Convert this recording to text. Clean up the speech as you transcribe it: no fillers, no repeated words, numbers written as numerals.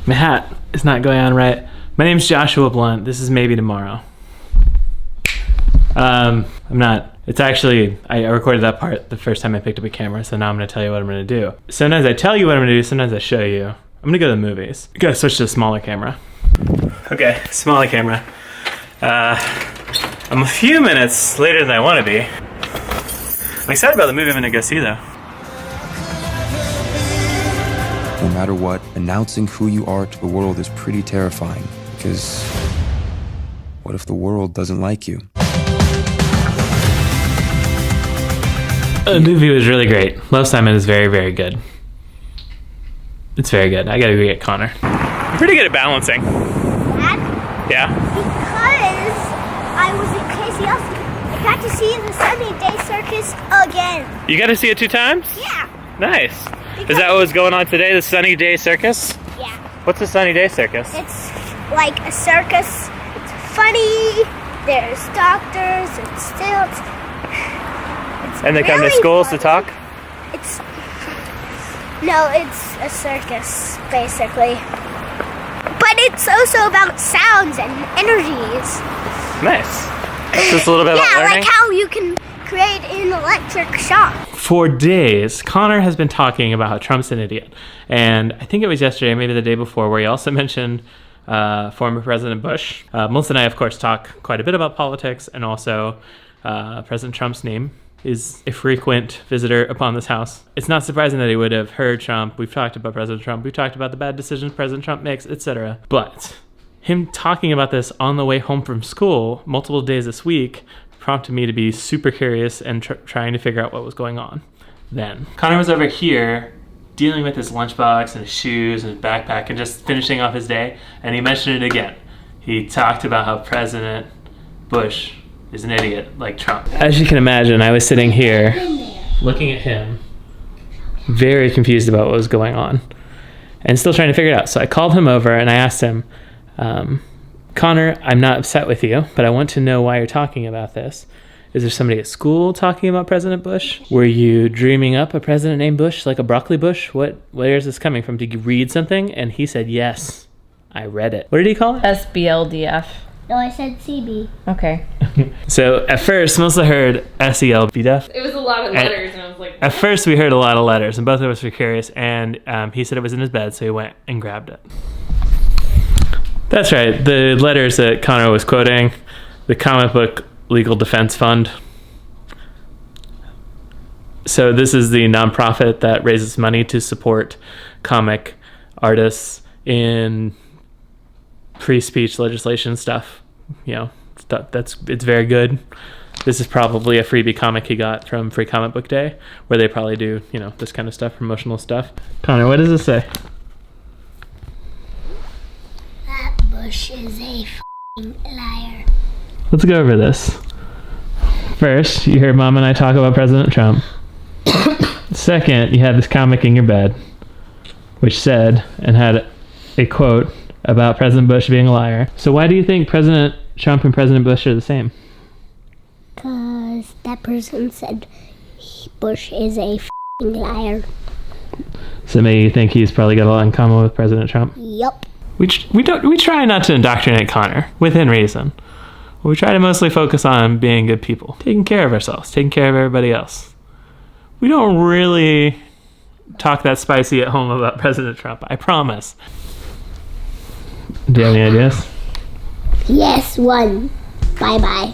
My hat is not going on right. My name's Joshua Blunt. This is Maybe Tomorrow. I'm not. It's actually, I recorded that part the first time I picked up a camera, so now I'm going to tell you what I'm going to do. Sometimes I tell you what I'm going to do, sometimes I show you. I'm going to go to the movies. I got to switch to a smaller camera. Okay, smaller camera. I'm a few minutes later than I want to be. I'm excited about the movie I'm going to go see, though. No matter what, announcing who you are to the world is pretty terrifying, because what if the world doesn't like you? The movie was really great. Love, Simon is very, very good. It's very good. I gotta go get Connor. I'm pretty good at balancing. Dad? Yeah? Because I was in KCS, I got to see the Sunny Day Circus again. You got to see it 2 times? Yeah. Nice. Is that what was going on today, the Sunny Day Circus? Yeah. What's the Sunny Day Circus? It's like a circus. It's funny. There's doctors and stilts. And they come to really schools funny. to talk? It's a circus, basically. But it's also about sounds and energies. Nice. Just a little bit about Yeah, learning? like how you can create an electric shock. For days, Connor has been talking about how Trump's an idiot. And I think it was yesterday, maybe the day before, where he also mentioned former President Bush. Melissa and I, of course, talk quite a bit about politics, and also President Trump's name is a frequent visitor upon this house. It's not surprising that he would have heard Trump. We've talked about President Trump. We've talked about the bad decisions President Trump makes, etc. But him talking about this on the way home from school multiple days this week prompted me to be super curious and trying to figure out what was going on then. Connor was over here dealing with his lunchbox and his shoes and his backpack and just finishing off his day, and he mentioned it again. He talked about how President Bush is an idiot like Trump. As you can imagine, I was sitting here looking at him, very confused about what was going on and still trying to figure it out. So I called him over and I asked him, Connor, I'm not upset with you, but I want to know why you're talking about this. Is there somebody at school talking about President Bush? Were you dreaming up a president named Bush, like a broccoli bush? Where is this coming from? Did you read something? And he said, yes, I read it. What did he call it? SBLDF. No, I said CB. Okay. So at first, Melissa heard SELBDF. It was a lot of letters, and I was like... At first, we heard a lot of letters, and both of us were curious, and he said it was in his bed, so he went and grabbed it. That's right, the letters that Connor was quoting, the Comic Book Legal Defense Fund. So this is the nonprofit that raises money to support comic artists in free speech legislation stuff. You know, it's very good. This is probably a freebie comic he got from Free Comic Book Day, where they probably do, you know, this kind of stuff, promotional stuff. Connor, what does this say? That Bush is a f***ing liar. Let's go over this. First, you heard Mom and I talk about President Trump. Second, you had this comic in your bed, which said, and had a quote about President Bush being a liar. So why do you think President Trump and President Bush are the same? Because that person said Bush is a f***ing liar. So maybe you think he's probably got a lot in common with President Trump? Yup. We try not to indoctrinate Connor, within reason. We try to mostly focus on being good people, taking care of ourselves, taking care of everybody else. We don't really talk that spicy at home about President Trump, I promise. Do you have any ideas? Yes, one. Bye-bye.